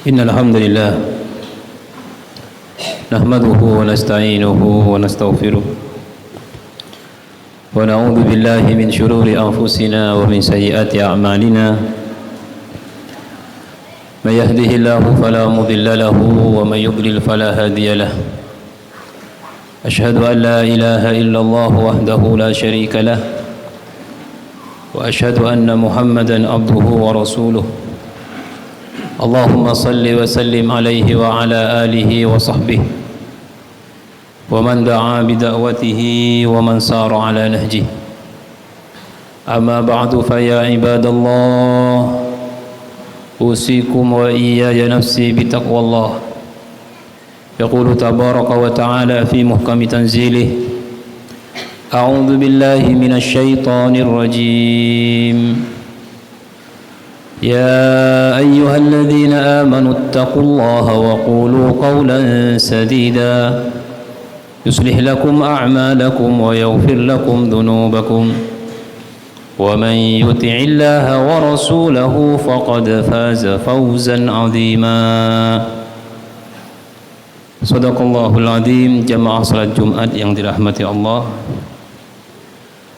إن الحمد لله نحمده ونستعينه ونستغفره ونعوذ بالله من شرور أنفسنا ومن سيئات أعمالنا من يهده الله فلا مضل له ومن يضلل فلا هادي له أشهد أن لا إله إلا الله وحده لا شريك له وأشهد أن محمدا عبده ورسوله اللهم صل وسلم عليه وعلى آله وصحبه ومن دعا بدعوته ومن سار على نهجه أما بعد فيا عباد الله أوصيكم وإياي نفسي بتقوى الله يقول تبارك وتعالى في محكم تنزيله أعوذ بالله من الشيطان الرجيم يا أيها الذين آمنوا اتقوا الله وقولوا قولا سديدا يصلح لكم أعمالكم ويغفر لكم ذنوبكم ومن يطع الله ورسوله فقد فاز فوزا عظيما Sadaqallahul Azim. Jamaah salat Jumat yang dirahmati Allah,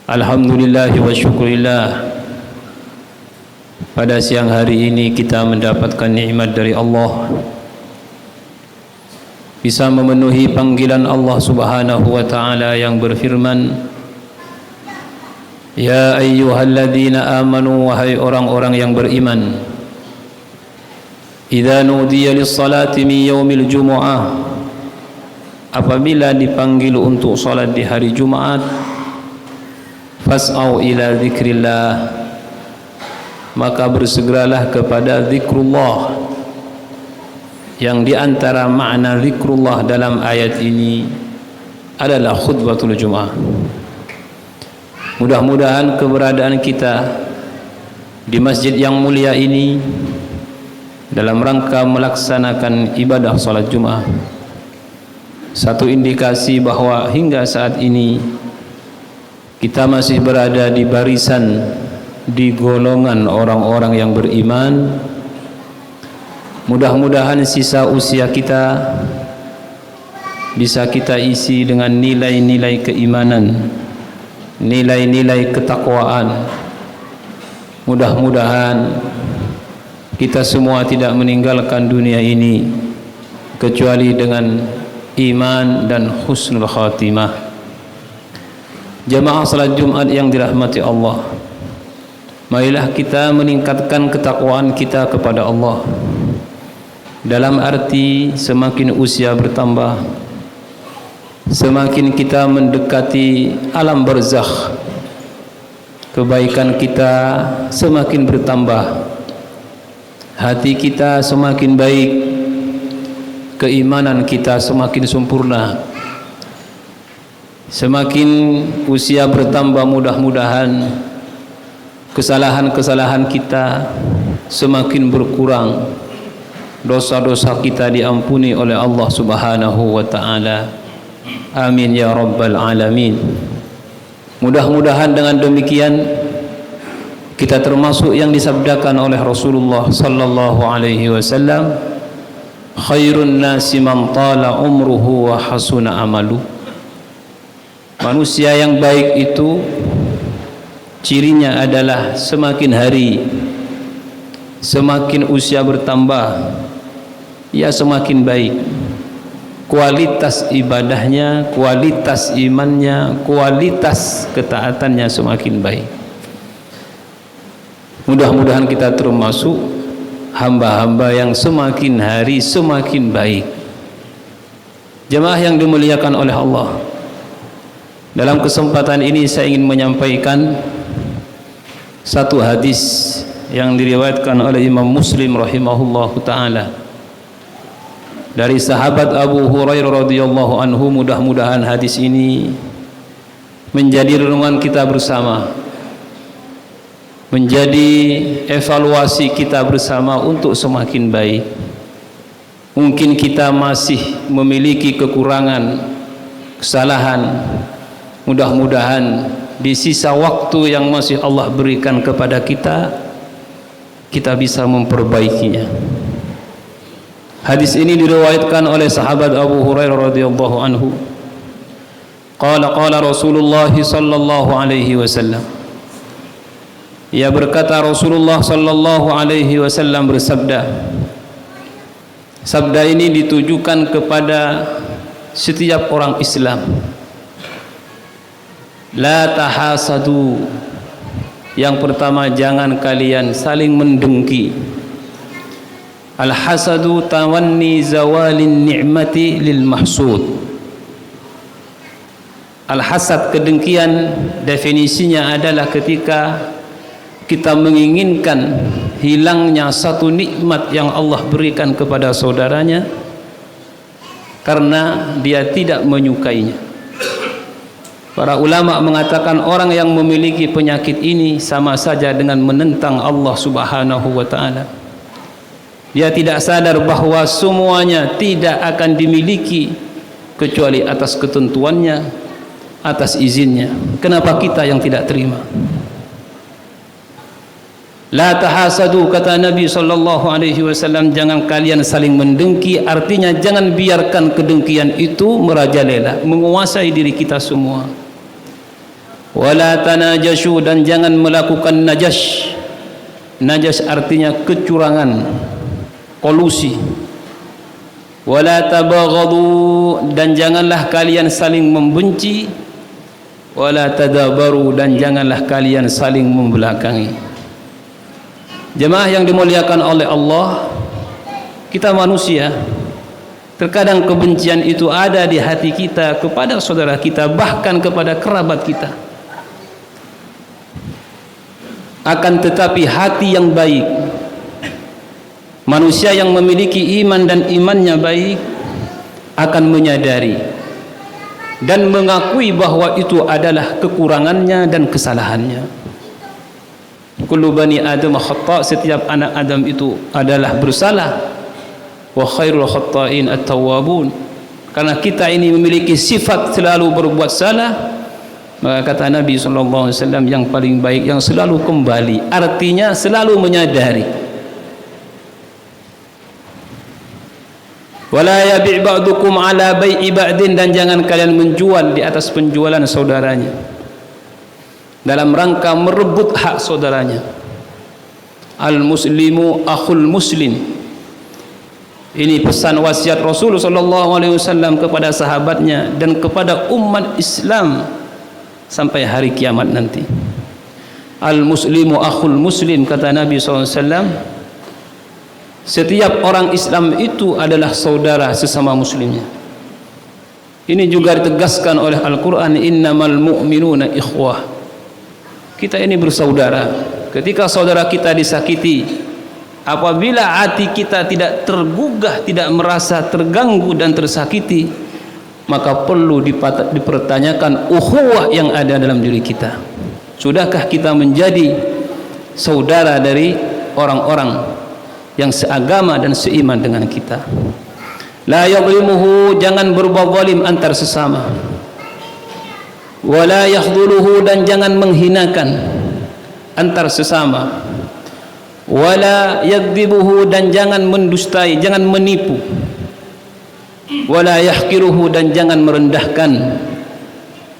alhamdulillah wa syukurillah, pada siang hari ini kita mendapatkan nikmat dari Allah, bisa memenuhi panggilan Allah Subhanahu wa taala yang berfirman, ya ayyuhalladzina amanu, wahai orang-orang yang beriman, idza nudiya lis-salati min yaumil jumu'ah, apabila dipanggil untuk salat di hari Jumat, fas'au ila dzikrillah, maka bersegeralah kepada zikrullah. Yang diantara makna zikrullah dalam ayat ini adalah khutbatul Jum'ah. Mudah-mudahan keberadaan kita di masjid yang mulia ini dalam rangka melaksanakan ibadah salat Jum'ah satu indikasi bahwa hingga saat ini kita masih berada di barisan, di golongan orang-orang yang beriman. Mudah-mudahan sisa usia kita bisa kita isi dengan nilai-nilai keimanan, nilai-nilai ketakwaan. Mudah-mudahan kita semua tidak meninggalkan dunia ini kecuali dengan iman dan husnul khatimah. Jamaah salat Jumat yang dirahmati Allah, marilah kita meningkatkan ketakwaan kita kepada Allah. Dalam arti semakin usia bertambah, semakin kita mendekati alam barzakh, kebaikan kita semakin bertambah, hati kita semakin baik, keimanan kita semakin sempurna. Semakin usia bertambah, mudah-mudahan kesalahan-kesalahan kita semakin berkurang, dosa-dosa kita diampuni oleh Allah Subhanahu wa taala. Amin ya rabbal alamin. Mudah-mudahan dengan demikian kita termasuk yang disabdakan oleh Rasulullah sallallahu alaihi wasallam, khairun nasi man tala umruhu wa hasuna amalu. Manusia yang baik itu cirinya adalah semakin hari, semakin usia bertambah, ia semakin baik. Kualitas ibadahnya, kualitas imannya, kualitas ketaatannya semakin baik. Mudah-mudahan kita termasuk hamba-hamba yang semakin hari semakin baik. Jemaah yang dimuliakan oleh Allah, dalam kesempatan ini saya ingin menyampaikan satu hadis yang diriwayatkan oleh Imam Muslim rahimahullahu taala dari sahabat Abu Hurairah radhiyallahu anhu. Mudah-mudahan hadis ini menjadi renungan kita bersama, menjadi evaluasi kita bersama untuk semakin baik. Mungkin kita masih memiliki kekurangan, kesalahan. Mudah-mudahan di sisa waktu yang masih Allah berikan kepada kita, kita bisa memperbaikinya. Hadis ini diriwayatkan oleh sahabat Abu Hurairah radhiyallahu anhu. Qala Rasulullah sallallahu alaihi wasallam. Ia berkata, Rasulullah sallallahu alaihi wasallam bersabda. Sabda ini ditujukan kepada setiap orang Islam. La tahasadu. Yang pertama, jangan kalian saling mendengki. Al-hasadu tawanni zawalin ni'mati lil mahsud. Al-hasad, kedengkian, definisinya adalah ketika kita menginginkan hilangnya satu nikmat yang Allah berikan kepada saudaranya karena dia tidak menyukainya. Para ulama mengatakan orang yang memiliki penyakit ini sama saja dengan menentang Allah Subhanahu wa ta'ala. Dia tidak sadar bahwa semuanya tidak akan dimiliki kecuali atas ketentuannya, atas izinnya. Kenapa kita yang tidak terima? La tahasadu, kata Nabi sallallahu alaihi wasallam, jangan kalian saling mendengki. Artinya jangan biarkan kedengkian itu merajalela, menguasai diri kita semua. Wala tanajashu, dan jangan melakukan najash. Najash artinya kecurangan, kolusi. Wala tabaghadu, dan janganlah kalian saling membenci. Wala tadabaru, dan janganlah kalian saling membelakangi. Jemaah yang dimuliakan oleh Allah, kita manusia, terkadang kebencian itu ada di hati kita kepada saudara kita, bahkan kepada kerabat kita. Akan tetapi hati yang baik, manusia yang memiliki iman dan imannya baik, akan menyadari dan mengakui bahwa itu adalah kekurangannya dan kesalahannya. Kullu bani Adam khata', setiap anak Adam itu adalah bersalah. Wa khairul khata'in at-tawwabun. Karena kita ini memiliki sifat selalu berbuat salah, maka kata Nabi sallallahu alaihi wasallam, yang paling baik yang selalu kembali, artinya selalu menyadari. Wala yabi' ba'dukum ala bai'i ba'din, dan jangan kalian menjual di atas penjualan saudaranya dalam rangka merebut hak saudaranya. Al-muslimu akhul muslim. Ini pesan wasiat Rasulullah sallallahu alaihi wasallam kepada sahabatnya dan kepada umat Islam sampai hari kiamat nanti. Al-muslimu akhul muslim, kata Nabi SAW, setiap orang Islam itu adalah saudara sesama muslimnya. Ini juga ditegaskan oleh Al-Quran, innamal mu'minuna ikhwah. Kita ini bersaudara. Ketika saudara kita disakiti, apabila hati kita tidak tergugah, tidak merasa terganggu dan tersakiti, maka perlu dipertanyakan ukhuwah yang ada dalam diri kita. Sudahkah kita menjadi saudara dari orang-orang yang seagama dan seiman dengan kita? La yadhlimuhu, jangan berbuat zalim antar sesama. Wala yakhdhuluhu, dan jangan menghinakan antar sesama. Wala yakdzibuhu, dan jangan mendustai, jangan menipu. Wala yahqiruhu, dan jangan merendahkan.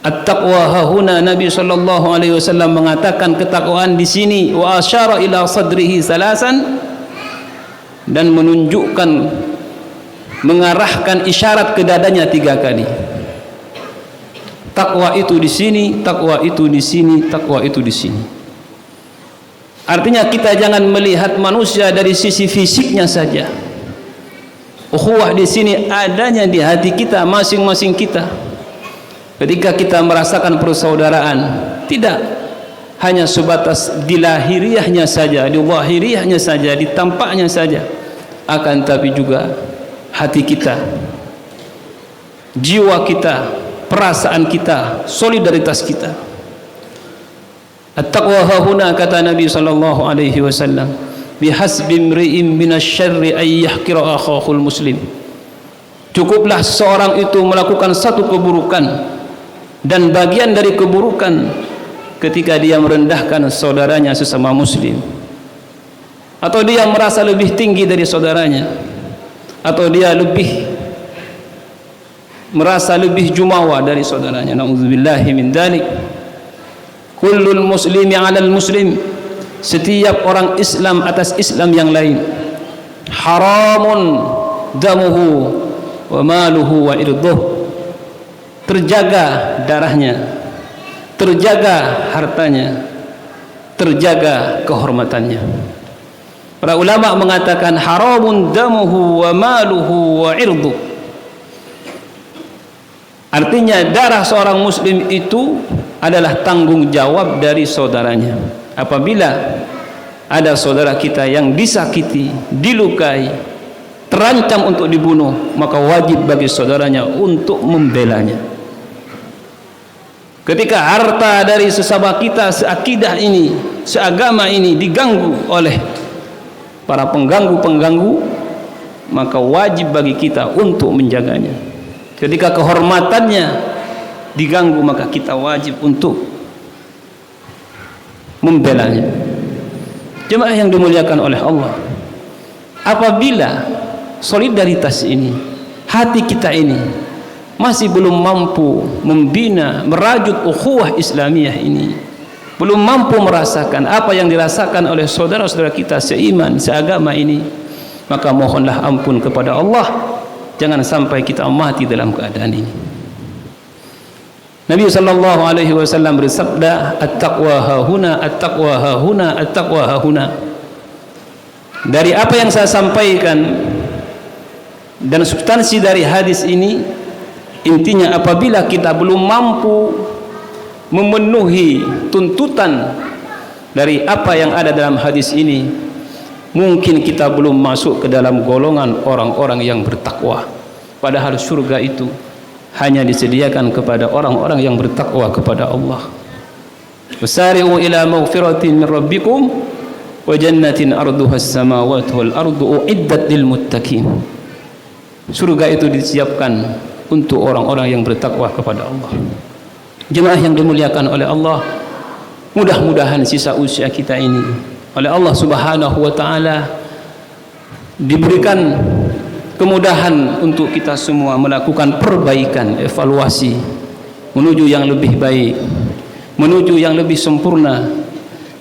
At-taqwa hahuna, Nabi sallallahu alaihi wasallam mengatakan ketakwaan di sini, wa asyara ila sadrihi salasan, dan menunjukkan, mengarahkan isyarat ke dadanya 3 kali. Takwa itu di sini, takwa itu di sini, takwa itu di sini. Artinya kita jangan melihat manusia dari sisi fisiknya saja. Ukhuwah di sini adanya di hati kita masing-masing kita. Ketika kita merasakan persaudaraan, tidak hanya sebatas di lahiriahnya saja, di zahiriahnya saja, di tampaknya saja, akan tapi juga hati kita, jiwa kita, perasaan kita, solidaritas kita. At-taqwa hahuna, kata Nabi sallallahu alaihi wasallam, bihasbi imri'in minasyarri ay yahqira akhahul muslim. Cukuplah seorang itu melakukan satu keburukan, dan bagian dari keburukan ketika dia merendahkan saudaranya sesama muslim, atau dia merasa lebih tinggi dari saudaranya, atau dia lebih merasa lebih jumawa dari saudaranya. Nauzubillahi min dzalik. Kullul muslimi 'alal muslim, setiap orang Islam atas Islam yang lain, haramun damuhu wa maluhu wa irduh, terjaga darahnya, terjaga hartanya, terjaga kehormatannya. Para ulama mengatakan haramun damuhu wa maluhu wa irduh, artinya darah seorang muslim itu adalah tanggung jawab dari saudaranya. Apabila ada saudara kita yang disakiti, dilukai, terancam untuk dibunuh, maka wajib bagi saudaranya untuk membelanya. Ketika harta dari sesama kita seakidah ini, seagama ini diganggu oleh para pengganggu-pengganggu, maka wajib bagi kita untuk menjaganya. Ketika kehormatannya diganggu, maka kita wajib untuk membelanya. Jemaah yang dimuliakan oleh Allah, apabila solidaritas ini, hati kita ini masih belum mampu membina, merajut ukhuwah Islamiyah ini, belum mampu merasakan apa yang dirasakan oleh saudara-saudara kita seiman, seagama ini, maka mohonlah ampun kepada Allah. Jangan sampai kita mati dalam keadaan ini. Nabi sallallahu alaihi wasallam bersabda, at-taqwa hahuna, at-taqwa hahuna, at-taqwa hahuna. Dari apa yang saya sampaikan dan substansi dari hadis ini, intinya apabila kita belum mampu memenuhi tuntutan dari apa yang ada dalam hadis ini, mungkin kita belum masuk ke dalam golongan orang-orang yang bertakwa. Padahal surga itu hanya disediakan kepada orang-orang yang bertakwa kepada Allah. Wasari'u ila maghfiratin min rabbikum wa jannatin arduha as-samawati wal ardu uiddat lil muttaqin. Surga itu disiapkan untuk orang-orang yang bertakwa kepada Allah. Jemaah yang dimuliakan oleh Allah, mudah-mudahan sisa usia kita ini oleh Allah Subhanahu wa taala diberikan kemudahan untuk kita semua melakukan perbaikan, evaluasi menuju yang lebih baik, menuju yang lebih sempurna,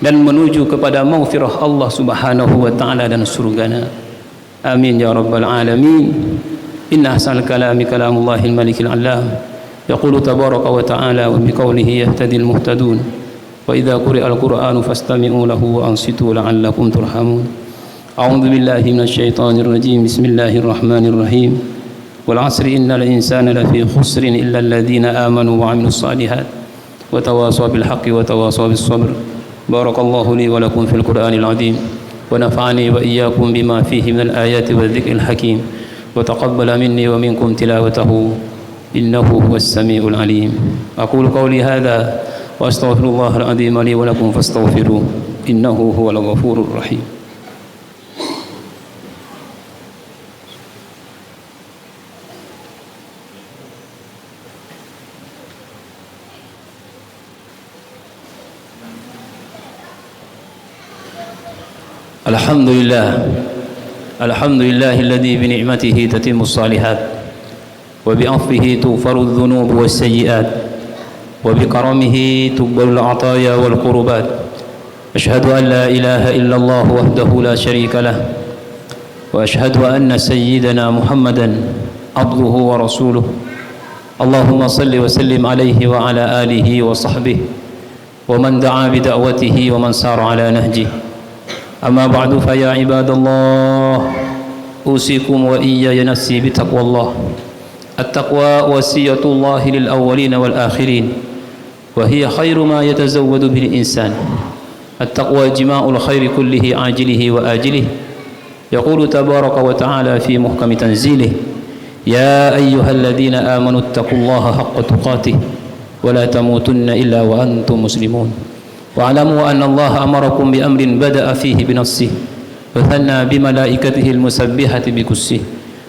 dan menuju kepada maghfirah Allah Subhanahu wa taala dan surganya. Amin ya rabbal alamin. Inna ahsanal kalami kalamullahil malikil alam, yaqulu tabaraka wa ta'ala wa biqaulihi yahtadil muhtadun, wa idza quri'al qur'anu fastami'u lahu wa ansitu la'allakum turhamun. A'udzu billahi minasyaitonir rajim. Bismillahir rahmanir rahim. Wal 'asri innal insana lafi khusrin illa alladhina amanu wa 'amilus shalihat wa tawasaw bil haqqi wa tawasaw bis sabr. Barakallahu li wa lakum fil Qur'anil 'azim wa nafa'ani wa iyyakum bima fihi minal ayati wadh-dhikril hakim wa taqabbala minni wa minkum tilawatahu innahu huwas samiul 'alim. Aqulu qawli hadha wa astaghfirullahal 'azim li wa lakum fastaghfiruhu innahu huwal ghafurur rahim. Alhamdulillah, alhamdulillahilladzi bi ni'matihi tatimmus shalihat wa bi 'afwihi tughfaru dhunub was sayyi'at wa bi karamihi tuqbalul 'ataya wal qurbat. Asyhadu an la ilaha illallah wahdahu la syarika lah wa asyhadu anna sayyidana Muhammadan abduhu wa rasuluh. Allahumma salli wa sallim alaihi wa ala alihi wa sahbihi wa man da'a bi da'watihi wa man sara ala nahjihi. Amma ba'du fa ya ibadallah, usikum wa iyaya nafsi bi taqwallah. At-taqwa wasiyatullah lil awwalin wal akhirin wa hiya khairu ma yatazawwadu bil insan. At-taqwa jima'ul khairi kullihi ajilihi wa ajilihi. Yaqulu tabaraka wa ta'ala fi muhkami tanzilih, ya ayyuhalladhina amanu ittaqullaha haqqa tuqatih wa la tamutunna illa wa antum muslimun. Wa'lamu anna Allah amarakum bi amrin bada'a fihi bi nafsihi wa thanna bi malaikatihi al-musabbihati bi kussihi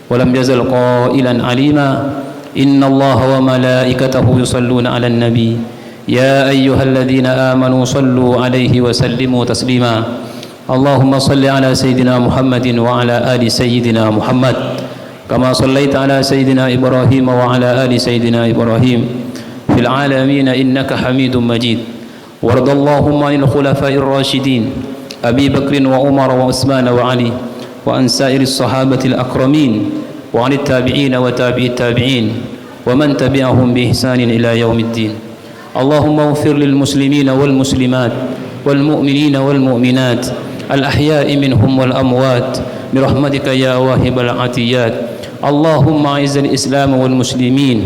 wa lam yazal qailan 'alima inna Allah wa malaikatahu yusalluna 'alan nabi ya ayyuhalladhina amanu sallu 'alaihi wa sallimu taslima. Allahumma salli 'ala sayyidina Muhammadin wa 'ala ali sayyidina Muhammad كما صليت على سيدنا إبراهيم وعلى آل سيدنا إبراهيم في العالمين إنك حميد مجيد. وارض اللهم عن الخلفاء الراشدين أبي بكر وعمر وعثمان وعلي وعن سائر الصحابة الأكرمين وعن التابعين وتابعي التابعين ومن تبعهم بإحسان إلى يوم الدين. اللهم اغفر للمسلمين والمسلمات والمؤمنين والمؤمنات الأحياء منهم والأموات برحمتك يا واهب العطيات. اللهم أعز الإسلام والمسلمين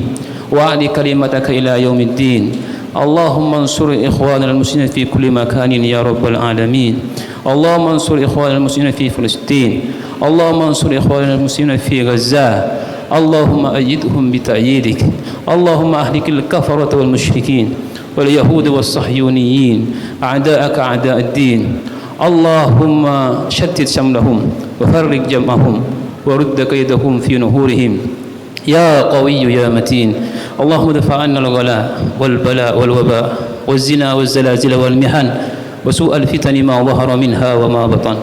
وأعل كلمتك إلى يوم الدين. اللهم انصر إخواننا المسلمين في كل مكان يا رب العالمين. اللهم انصر إخواننا المسلمين في فلسطين. اللهم انصر إخواننا المسلمين في غزة. اللهم أيدهم بتأييدك. اللهم أهلك الكفرة والمشركين واليهود والصهيونيين أعداءك أعداء الدين. اللهم شتت شملهم وفرق جمعهم ورد كيدهم في نهورهم يا قوي يا متين. اللهم ادفع عنا الغلاء والبلاء والوباء والزنا والزلازل والمحن وسوء الفتن ما ظهر منها وما بطن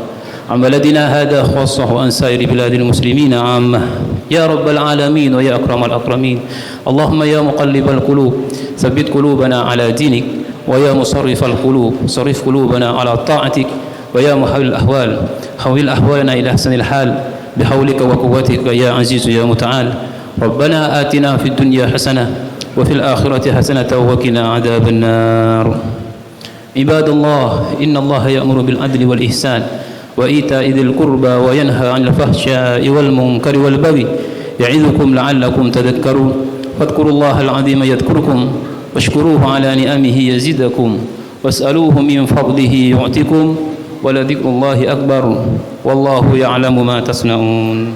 عن بلدنا هذا خاصة وعن سائر بلاد المسلمين عامة يا رب العالمين ويا أكرم الأكرمين. اللهم يا مقلب القلوب ثبت قلوبنا على دينك ويا مصرف القلوب صرف قلوبنا على طاعتك ويا محول الأحوال حول أحوالنا إلى أحسن الحال بحولك وقوتك يا عزيز يا متعال. ربنا آتنا في الدنيا حسنة وفي الآخرة حسنة وقنا عذاب النار. عباد الله إن الله يأمر بالعدل والإحسان وإيتاء ذي القربى وينهى عن الفحشاء والمنكر والبغي يعظكم لعلكم تذكرون. فاذكروا الله العظيم يذكركم واشكروه على نعمه يزدكم واسألوه من فضله يعطكم ولذكر الله أكبر والله يعلم ما تصنعون.